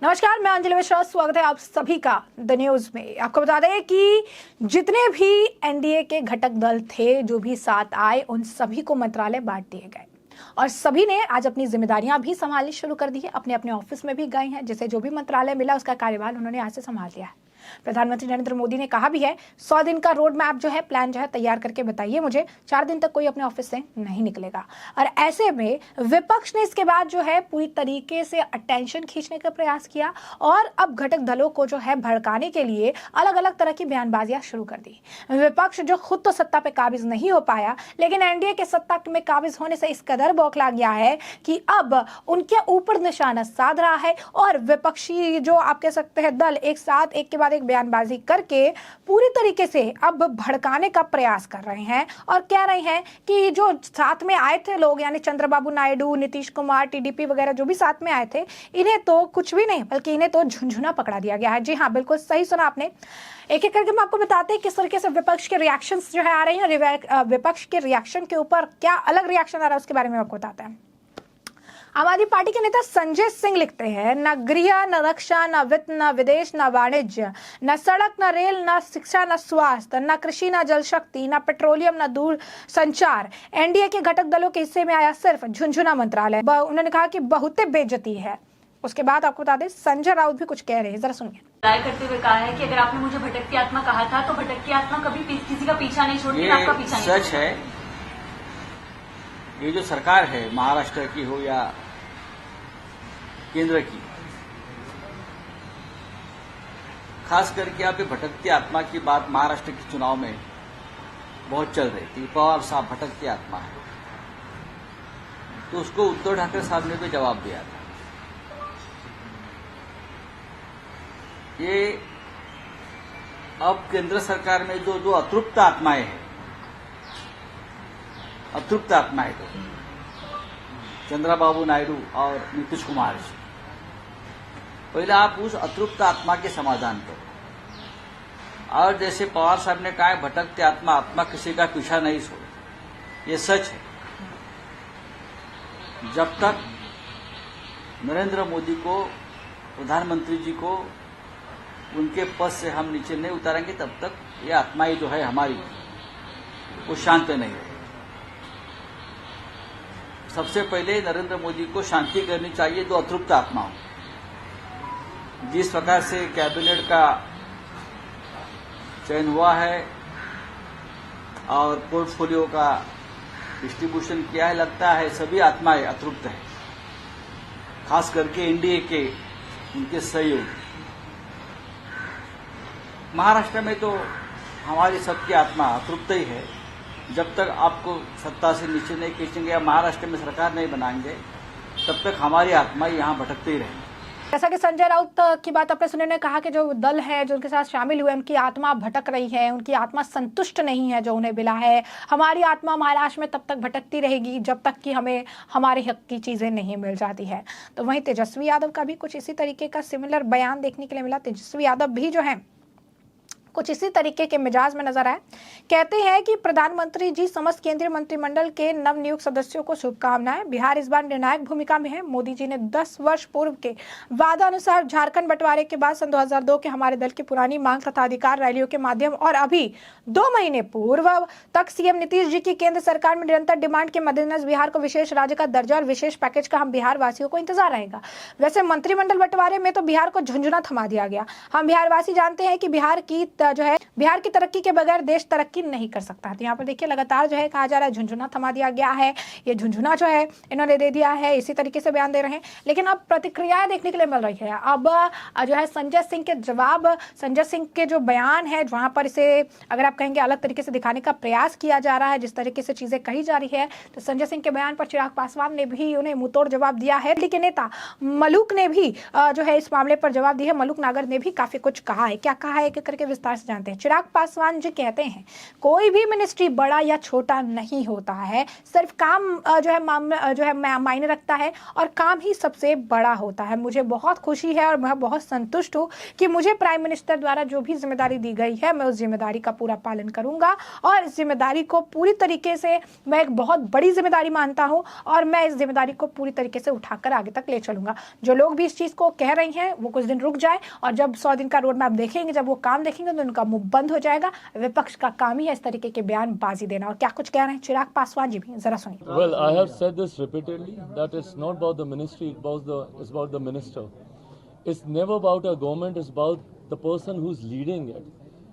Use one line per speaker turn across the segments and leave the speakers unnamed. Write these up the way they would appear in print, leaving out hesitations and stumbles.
नमस्कार, मैं अंजलि मिश्रा। स्वागत है आप सभी का द न्यूज में। आपको बता दें कि जितने भी एनडीए के घटक दल थे, जो भी साथ आए, उन सभी को मंत्रालय बांट दिए गए और सभी ने आज अपनी जिम्मेदारियां भी संभालनी शुरू कर दी है। अपने अपने ऑफिस में भी गए हैं। जिसे जो भी मंत्रालय मिला उसका कार्यभार उन्होंने आज से संभाल लिया है। प्रधानमंत्री नरेंद्र मोदी ने कहा भी है 100 दिन का रोड मैप जो है, प्लान जो है तैयार करके बताइए मुझे। 4 दिन तक कोई अपने ऑफिस से नहीं निकलेगा। और ऐसे में विपक्ष ने इसके बाद जो है पूरी तरीके से अटेंशन खींचने का प्रयास किया और अब घटक दलों को जो है भड़काने के लिए अलग अलग तरह की बयानबाजियां शुरू कर दी। विपक्ष जो खुद तो सत्ता पे काबिज नहीं हो पाया, लेकिन एनडीए के सत्ता में काबिज होने से इस कदर बौखला गया है कि अब उनके ऊपर निशाना साध रहा है और विपक्षी जो आप कह सकते हैं दल एक साथ एक के बाद एक बयानबाजी करके पूरी तरीके से अब भड़काने का प्रयास कर रहे हैं और कह रहे हैं कि जो साथ में आए थे लोग, यानी चंद्रबाबू नायडू, नीतीश कुमार, टीडीपी वगैरह जो भी साथ में आए थे, इन्हें तो कुछ भी नहीं बल्कि इन्हें तो झुंझुना पकड़ा दिया गया है। जी हाँ, बिल्कुल सही सुना आपने। एक एक करके मैं आपको बताते हैं किस तरीके से विपक्ष के रिएक्शंस जो है आ रहे हैं। विपक्ष के रिएक्शन के ऊपर क्या अलग रिएक्शन आ रहा है उसके बारे में आपको बताते हैं। आम आदमी पार्टी के नेता संजय सिंह लिखते हैं, न गृह, न रक्षा, न वित्त, न विदेश, न वाणिज्य, न सड़क, न रेल, न शिक्षा, न स्वास्थ्य, न कृषि, न जल शक्ति, न पेट्रोलियम, न दूर संचार। एनडीए के घटक दलों के हिस्से में आया सिर्फ झुंझुना मंत्रालय। उन्होंने कहा कि बहुत बेइज्जती है। उसके बाद आपको बता दें संजय राउत भी कुछ कह रहे हैं, जरा सुनिए।
राय करते हुए कहा है कि अगर आपने मुझे भटकती आत्मा कहा था तो भटकती आत्मा कभी किसी का पीछा नहीं छोड़ती, आपका पीछा नहीं।
सच है, ये जो सरकार है, महाराष्ट्र की हो या केंद्र की, खास करके आप भटकती आत्मा की बात महाराष्ट्र के चुनाव में बहुत चल रही थी। पवार साहब भटकती आत्मा है, तो उसको उद्धव ठाकरे साहब ने भी जवाब दिया था। ये अब केंद्र सरकार में जो अतृप्त आत्माएं हैं, अतृप्त आत्माएं तो चंद्रबाबू नायडू और नीतीश कुमार जी, पहले आप उस अतृप्त आत्मा के समाधान करो। और जैसे पवार साहब ने कहा, भटकते आत्मा किसी का पीछा नहीं छोड़े, ये सच है। जब तक नरेंद्र मोदी को, प्रधानमंत्री जी को उनके पद से हम नीचे नहीं उतारेंगे, तब तक ये आत्माएं जो है हमारी, वो शांत नहीं रहेगी। सबसे पहले नरेंद्र मोदी को शांति करनी चाहिए जो अतृप्त आत्मा हो। जिस प्रकार से कैबिनेट का चयन हुआ है और पोर्टफोलियो का डिस्ट्रीब्यूशन किया है, लगता है सभी आत्माएं अतृप्त हैं, खास करके एनडीए के उनके सहयोगी। महाराष्ट्र में तो हमारी सबकी आत्मा अतृप्त ही है। जब तक आपको सत्ता से नीचे नहीं खींचेंगे या महाराष्ट्र में सरकार नहीं बनाएंगे, तब तक हमारी आत्मा यहाँ भटकते ही रहेंगे।
जैसा कि संजय राउत की बात आपने सुने, ने कहा कि जो दल है जो उनके साथ शामिल हुए, उनकी आत्मा भटक रही है, उनकी आत्मा संतुष्ट नहीं है जो उन्हें मिला है। हमारी आत्मा महाराष्ट्र में तब तक भटकती रहेगी जब तक कि हमें हमारे हक की चीजें नहीं मिल जाती है। तो वहीं तेजस्वी यादव का भी कुछ इसी तरीके का सिमिलर बयान देखने के लिए मिला। तेजस्वी यादव भी जो है कुछ इसी तरीके के मिजाज में नजर आए। कहते हैं कि प्रधानमंत्री जी समस्त केंद्रीय मंत्रिमंडल के नवनियुक्त सदस्यों को शुभकामनाएं। बिहार इस बार निर्णायक भूमिका में है। मोदी जी ने 10 वर्ष पूर्व के वादा अनुसार झारखंड बंटवारे के बाद सन 2002 के हमारे दल की पुरानी मांग तथा अधिकार रैलियों के माध्यम और अभी 2 महीने पूर्व तक सीएम नीतीश जी की केंद्र सरकार में निरंतर डिमांड के मद्देनजर बिहार को विशेष राज्य का दर्जा और विशेष पैकेज का हम बिहार वासियों को इंतजार रहेगा। वैसे मंत्रिमंडल बंटवारे में तो बिहार को झुंझुना थमा दिया गया। हम बिहार वासी जानते हैं कि बिहार की तरक्की के बगैर देश तरक्की नहीं कर सकता। तो यहाँ पर देखिए लगातार जो है कहा जा रहा है झुंझुना थमा दिया गया है। ये झुंझुना जो है इन्होंने दे दिया है, इसी तरीके से बयान दे रहे हैं। लेकिन अब प्रतिक्रियाएं देखने के लिए मिल रही है। अब जो है संजय सिंह के जवाब, संजय सिंह के जो बयान है, वहां पर इसे अगर आप कहेंगे अलग तरीके से दिखाने का प्रयास किया जा रहा है, जिस तरीके से चीजें कही जा रही है। तो संजय सिंह के बयान पर चिराग पासवान ने भी उन्हें मुंहतोड़ जवाब दिया है। के नेता मलूक ने भी जो है इस मामले पर जवाब दिया है। मलूक नागर ने भी काफी कुछ कहा है। क्या कहा है एक करके विस्तार से जानते हैं। चिराग पासवान जी कहते हैं कोई भी मिनिस्ट्री बड़ा या छोटा नहीं होता है, सिर्फ काम जो है मायने रखता है और काम ही सबसे बड़ा होता है। मुझे बहुत खुशी है और मैं बहुत संतुष्ट हूँ कि मुझे प्राइम मिनिस्टर द्वारा जो भी जिम्मेदारी दी गई है मैं उस जिम्मेदारी का पूरा पालन करूंगा और इस जिम्मेदारी को पूरी तरीके से मैं एक बहुत बड़ी जिम्मेदारी मानता हूं और मैं इस जिम्मेदारी को पूरी तरीके से उठाकर आगे तक ले चलूंगा। जो लोग भी इस चीज को कह रही हैं वो कुछ दिन रुक जाए और जब 100 दिन का रोड मैप देखेंगे, जब वो काम देखेंगे तो उनका मुंह बंद हो जाएगा। विपक्ष का काम ही है इस तरीके के बयानबाजी देना। और क्या कुछ कह रहे हैं चिराग पासवान जी भी, जरा सुनिए।
Well, I have said this repeatedly that it's not about the ministry, it's about the minister. It's never about a government, it's about the person who's leading it.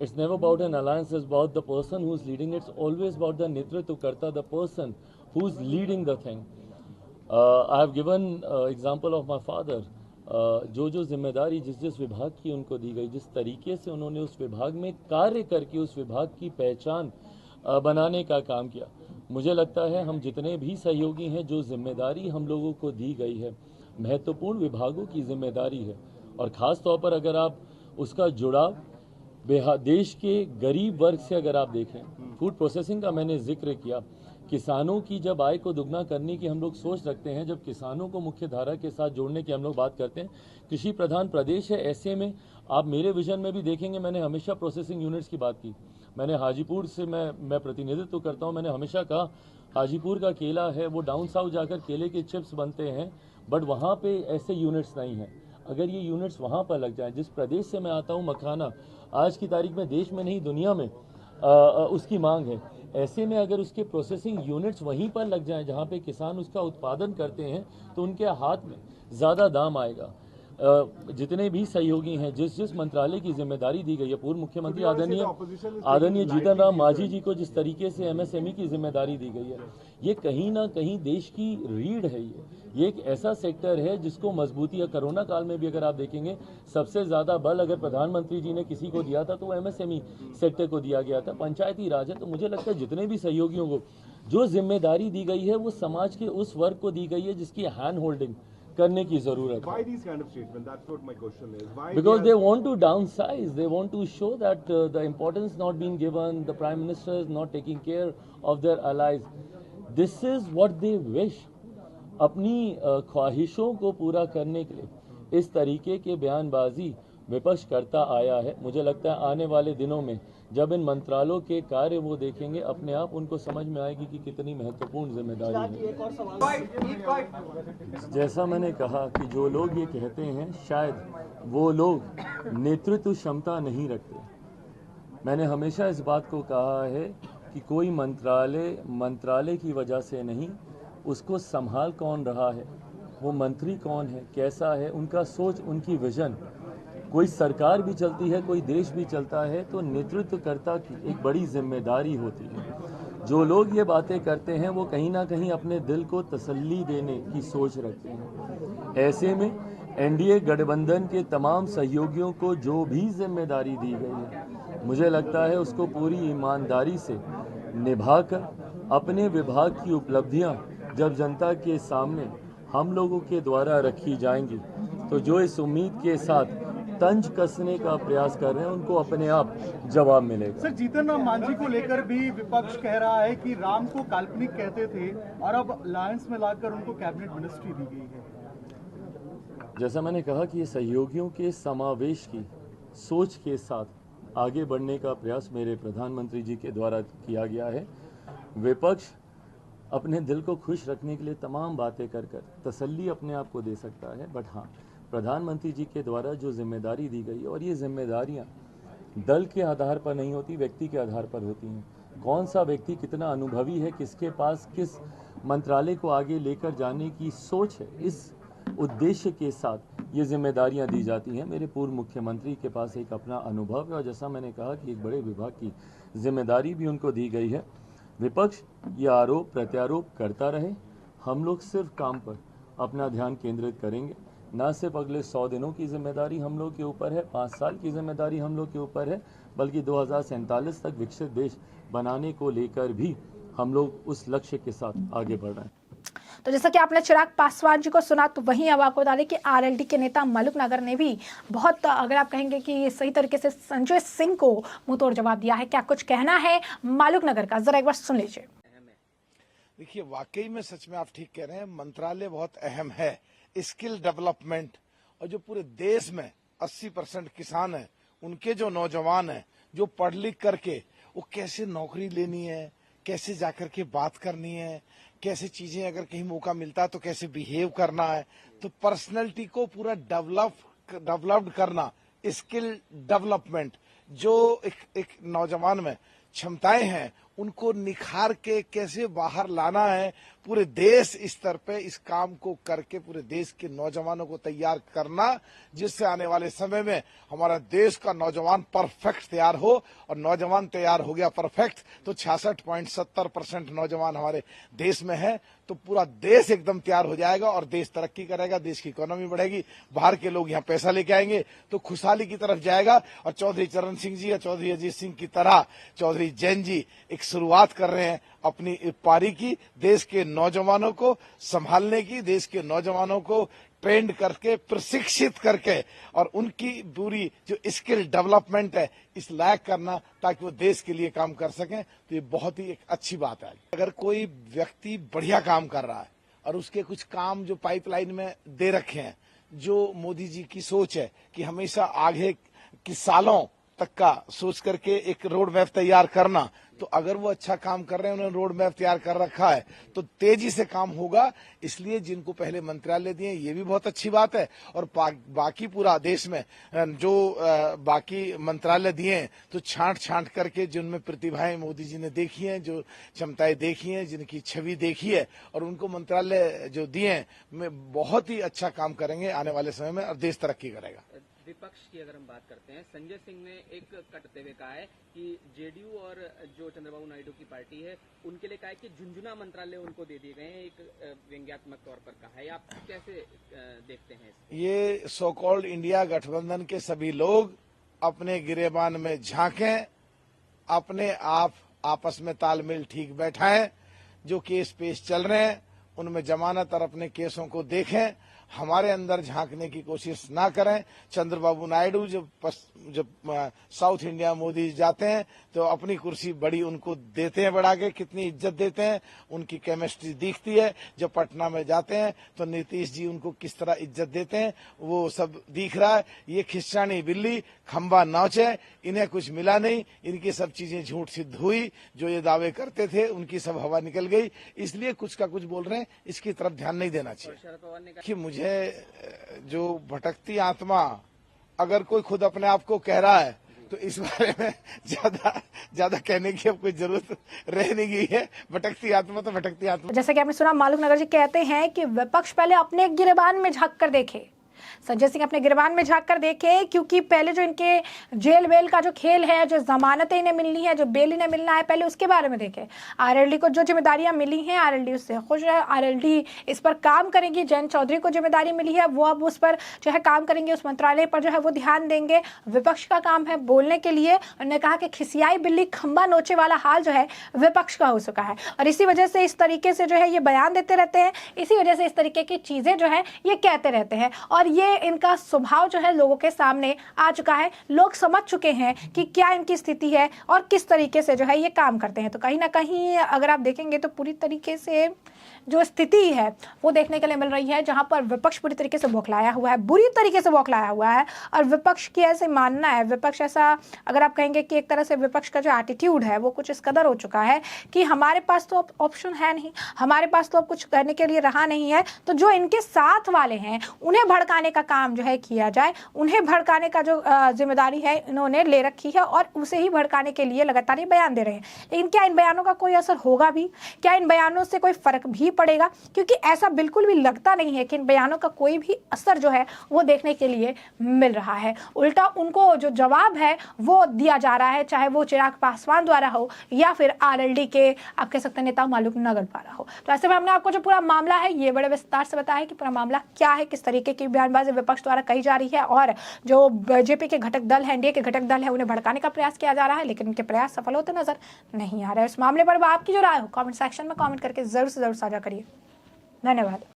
It's never about an alliance, it's about the person who's leading it. It's always about the Netritva Karta, the person who's leading the thing. I have given example of my father. जो जिम्मेदारी जिस विभाग की उनको दी गई, जिस तरीके से उन्होंने उस विभाग में कार्य करके उस विभाग की पहचान बनाने का काम किया, मुझे लगता है हम जितने भी सहयोगी हैं, जो जिम्मेदारी हम लोगों को दी गई है, महत्वपूर्ण विभागों की जिम्मेदारी है और ख़ास तौर पर अगर आप उसका जुड़ाव देश के गरीब वर्ग से अगर आप देखें, फूड प्रोसेसिंग का मैंने जिक्र किया, किसानों की जब आय को दुगना करने की हम लोग सोच रखते हैं, जब किसानों को मुख्य धारा के साथ जोड़ने की हम लोग बात करते हैं, कृषि प्रधान प्रदेश है, ऐसे में आप मेरे विजन में भी देखेंगे मैंने हमेशा प्रोसेसिंग यूनिट्स की बात की। मैंने हाजीपुर से मैं प्रतिनिधित्व करता हूं, मैंने हमेशा कहा हाजीपुर का केला है वो डाउन साउथ जाकर केले के चिप्स बनते हैं, बट वहाँ पे ऐसे यूनिट्स नहीं हैं। अगर ये यूनिट्स वहाँ पर लग जाएं, जिस प्रदेश से मैं आता हूँ मखाना आज की तारीख में देश में नहीं दुनिया में उसकी मांग है, ऐसे में अगर उसके प्रोसेसिंग यूनिट्स वहीं पर लग जाएं जहाँ पे किसान उसका उत्पादन करते हैं तो उनके हाथ में ज़्यादा दाम आएगा। जितने भी सहयोगी हैं, जिस मंत्रालय की जिम्मेदारी दी गई है, पूर्व मुख्यमंत्री आदरणीय जीतन राम मांझी जी को जिस तरीके से एमएसएमई की जिम्मेदारी दी गई है, ये कहीं ना कहीं देश की रीढ़ है। ये एक ऐसा सेक्टर है जिसको मजबूती है। कोरोना काल में भी अगर आप देखेंगे सबसे ज़्यादा बल अगर प्रधानमंत्री जी ने किसी को दिया था तो वो एमएसएमई सेक्टर को दिया गया था, पंचायती राज है। तो मुझे लगता है जितने भी सहयोगियों को जो जिम्मेदारी दी गई है वो समाज के उस वर्ग को दी गई है जिसकी हैंड होल्डिंग करने की जरूरत है। Because they want to downsize, they want to show that the importance not being given, the prime minister is not taking care of their allies. This is what they wish. अपनी ख्वाहिशों को पूरा करने के लिए इस तरीके के बयानबाजी विपक्ष करता आया है। मुझे लगता है आने वाले दिनों में जब इन मंत्रालयों के कार्य वो देखेंगे, अपने आप उनको समझ में आएगी कि कितनी महत्वपूर्ण जिम्मेदारी है। जैसा मैंने कहा कि जो लोग ये कहते हैं शायद वो लोग नेतृत्व क्षमता नहीं रखते। मैंने हमेशा इस बात को कहा है कि कोई मंत्रालय की वजह से नहीं, उसको संभाल कौन रहा है, वो मंत्री कौन है, कैसा है, उनका सोच, उनकी विजन। कोई सरकार भी चलती है, कोई देश भी चलता है तो नेतृत्वकर्ता की एक बड़ी जिम्मेदारी होती है। जो लोग ये बातें करते हैं वो कहीं ना कहीं अपने दिल को तसल्ली देने की सोच रखते हैं। ऐसे में एनडीए गठबंधन के तमाम सहयोगियों को जो भी जिम्मेदारी दी गई है, मुझे लगता है उसको पूरी ईमानदारी से निभाकर अपने विभाग की उपलब्धियां जब जनता के सामने हम लोगों के द्वारा रखी जाएंगी तो जो इस उम्मीद के साथ तंज कसने का प्रयास कर रहे हैं उनको अपने आप जवाब मिलेगा।
सर, जीतन राम मांझी को लेकर भी विपक्ष कह रहा है कि राम को काल्पनिक कहते थे और अब अलायंस में लाकर उनको कैबिनेट मिनिस्ट्री दी गई है।
जैसा मैंने कहा कि ये सहयोगियों के समावेश की सोच के साथ आगे बढ़ने का प्रयास मेरे प्रधानमंत्री जी के द्वारा किया गया है। विपक्ष अपने दिल को खुश रखने के लिए तमाम बातें कर तसल्ली अपने आप को दे सकता है, बट हाँ, प्रधानमंत्री जी के द्वारा जो जिम्मेदारी दी गई है और ये जिम्मेदारियां दल के आधार पर नहीं होती, व्यक्ति के आधार पर होती हैं। कौन सा व्यक्ति कितना अनुभवी है, किसके पास किस मंत्रालय को आगे लेकर जाने की सोच है, इस उद्देश्य के साथ ये जिम्मेदारियां दी जाती हैं। मेरे पूर्व मुख्यमंत्री के पास एक अपना अनुभव है और जैसा मैंने कहा कि एक बड़े विभाग की जिम्मेदारी भी उनको दी गई है। विपक्ष ये आरोप प्रत्यारोप करता रहे, हम लोग सिर्फ काम पर अपना ध्यान केंद्रित करेंगे। ना सिर्फ अगले 100 दिनों की जिम्मेदारी हम लोग के ऊपर है, 5 साल की जिम्मेदारी हम लोग के ऊपर है, बल्कि 2047 तक विकसित देश बनाने को लेकर भी हम लोग उस लक्ष्य के साथ आगे बढ़ रहे हैं।
तो जैसा कि आपने चिराग पासवान जी को सुना, तो वहीं अब आपको बता दें कि आरएलडी के नेता मलुक नगर ने भी बहुत, अगर आप कहेंगे कि सही तरीके से, संजय सिंह को मुंहतोड़ जवाब दिया है। क्या कुछ कहना है मलुक नगर का, जरा एक बार सुन लीजिए।
देखिए, वाकई में सच में आप ठीक कह रहे हैं, मंत्रालय बहुत अहम है। स्किल डेवलपमेंट, और जो पूरे देश में 80% किसान हैं, उनके जो नौजवान हैं, जो पढ़ लिख करके वो कैसे नौकरी लेनी है, कैसे जाकर के बात करनी है, कैसे चीजें अगर कहीं मौका मिलता है तो कैसे बिहेव करना है, तो पर्सनैलिटी को पूरा डेवलप्ड करना, स्किल डेवलपमेंट, जो एक नौजवान में क्षमताएं हैं उनको निखार के कैसे बाहर लाना है, पूरे देश स्तर पे इस काम को करके पूरे देश के नौजवानों को तैयार करना, जिससे आने वाले समय में हमारा देश का नौजवान परफेक्ट तैयार हो। और नौजवान तैयार हो गया परफेक्ट तो 66.70% नौजवान हमारे देश में है, तो पूरा देश एकदम तैयार हो जाएगा और देश तरक्की करेगा, देश की इकोनॉमी बढ़ेगी, बाहर के लोग यहाँ पैसा लेके आएंगे तो खुशहाली की तरफ जाएगा। और चौधरी चरण सिंह जी या चौधरी अजीत सिंह की तरह चौधरी जैन जी एक शुरुआत कर रहे हैं अपनी पारी की, देश के नौजवानों को संभालने की, देश के नौजवानों को ट्रेंड करके, प्रशिक्षित करके और उनकी पूरी जो स्किल डेवलपमेंट है इस लायक करना, ताकि वो देश के लिए काम कर सकें। तो ये बहुत ही एक अच्छी बात है। अगर कोई व्यक्ति बढ़िया काम कर रहा है और उसके कुछ काम जो पाइपलाइन में दे रखे हैं, जो मोदी जी की सोच है कि हमेशा आगे की सालों तक का सोच करके एक रोड मैप तैयार करना, तो अगर वो अच्छा काम कर रहे हैं, उन्होंने रोड मैप तैयार कर रखा है, तो तेजी से काम होगा। इसलिए जिनको पहले मंत्रालय दिए ये भी बहुत अच्छी बात है। और बाकी पूरा देश में जो बाकी मंत्रालय दिए तो छांट करके जिनमें प्रतिभाएं मोदी जी ने देखी हैं, जो क्षमताएं देखी हैं, जिनकी छवि देखी है, और उनको मंत्रालय जो दिए में बहुत ही अच्छा काम करेंगे आने वाले समय में और देश तरक्की करेगा।
विपक्ष की अगर हम बात करते हैं, संजय सिंह ने एक कटते हुए कहा है कि जेडीयू और जो चंद्रबाबू नायडू की पार्टी है उनके लिए कहा है कि झुंझुनू मंत्रालय उनको दे दिए गए हैं, एक व्यंग्यात्मक तौर पर कहा है। आप कैसे देखते हैं?
ये सो कॉल्ड इंडिया गठबंधन के सभी लोग अपने गिरेबान में झांकें, अपने आप आपस में तालमेल ठीक बैठाएं, जो केस पेश चल रहे हैं उनमें जमानत और अपने केसों को देखें, हमारे अंदर झांकने की कोशिश ना करें। चंद्रबाबू नायडू जब साउथ इंडिया मोदी जाते हैं तो अपनी कुर्सी बड़ी उनको देते हैं, बढ़ा के कितनी इज्जत देते हैं, उनकी केमिस्ट्री दिखती है। जब पटना में जाते हैं तो नीतीश जी उनको किस तरह इज्जत देते हैं वो सब दिख रहा है। ये खिस्सानी बिल्ली खंबा नौचे, इन्हें कुछ मिला नहीं, इनकी सब चीजें झूठ सिद्ध हुई, जो ये दावे करते थे उनकी सब हवा निकल गई, इसलिए कुछ का कुछ बोल रहे हैं, इसकी तरफ ध्यान नहीं देना चाहिए। कि मुझे जो भटकती आत्मा अगर कोई खुद अपने आप को कह रहा है तो इस बारे में ज्यादा कहने की अब कोई जरूरत रह नहीं गई है। भटकती आत्मा तो भटकती आत्मा।
जैसे कि आपने सुना, मलुक नगर जी कहते हैं कि विपक्ष पहले अपने गिरेबान में झांक कर देखे, संजय सिंह अपने गिरबान में झांक कर देखे, क्योंकि पहले जो इनके जेल वेल का जो खेल है, जो जमानतें इन्हें मिलनी है, जो बेल इन्हें मिलना है, पहले उसके बारे में देखे। आरएलडी को जो जिम्मेदारियां मिली हैं, आरएलडी उससे खुश है, आरएलडी इस पर काम करेगी। जैन चौधरी को जिम्मेदारी मिली है, वो अब उस पर जो है काम करेंगे, उस मंत्रालय पर जो है वो ध्यान देंगे। विपक्ष का काम है बोलने के लिए। उन्होंने कहा कि खिसियाई बिल्ली खंबा नोचे वाला हाल जो है विपक्ष का हो चुका है, और इसी वजह से इस तरीके से जो है ये बयान देते रहते हैं, इसी वजह से इस तरीके की चीजें जो है ये कहते रहते हैं, और ये इनका स्वभाव जो है लोगों के सामने आ चुका है। लोग समझ चुके हैं कि क्या इनकी स्थिति है और किस तरीके से जो है ये काम करते हैं। तो कहीं ना कहीं अगर आप देखेंगे तो पूरी तरीके से जो स्थिति है वो देखने के लिए मिल रही है, जहां पर विपक्ष पूरी तरीके से बौखलाया हुआ है, बुरी तरीके से बौखलाया हुआ है। और विपक्ष की ऐसे मानना है, विपक्ष ऐसा अगर आप कहेंगे कि एक तरह से विपक्ष का जो एटीट्यूड है वो कुछ इस कदर हो चुका है कि हमारे पास तो अब ऑप्शन है नहीं, हमारे पास तो अब कुछ करने के लिए रहा नहीं है, तो जो इनके साथ वाले हैं उन्हें भड़काने का काम जो है किया जाए। उन्हें भड़काने का जो जिम्मेदारी है इन्होंने ले रखी है और उसे ही भड़काने के लिए लगातार ये बयान दे रहे हैं। लेकिन क्या इन बयानों का कोई असर होगा भी? क्या इन बयानों से कोई फर्क भी पड़ेगा? क्योंकि ऐसा बिल्कुल भी लगता नहीं है कि इन बयानों का कोई भी असर जो है वो देखने के लिए मिल रहा है। उल्टा उनको जो जवाब है वो दिया जा रहा है, चाहे वो चिराग पासवान द्वारा हो या फिर आरएलडी के आप कह सकते नेता मलुक नगर द्वारा हो। तो ऐसे में हमने आपको जो पूरा मामला है ये बड़े विस्तार से बताया कि पूरा मामला क्या है, किस तरीके की बयानबाजी विपक्ष द्वारा कही जा रही है, और जो बीजेपी के घटक दल है, एनडीए के घटक दल है, उन्हें भड़काने का प्रयास किया जा रहा है, लेकिन उनके प्रयास सफल होते नजर नहीं आ रहे हैं। इस मामले पर आपकी जो राय हो कमेंट सेक्शन में कमेंट करके जरूर से जरूर साझा करिए। धन्यवाद।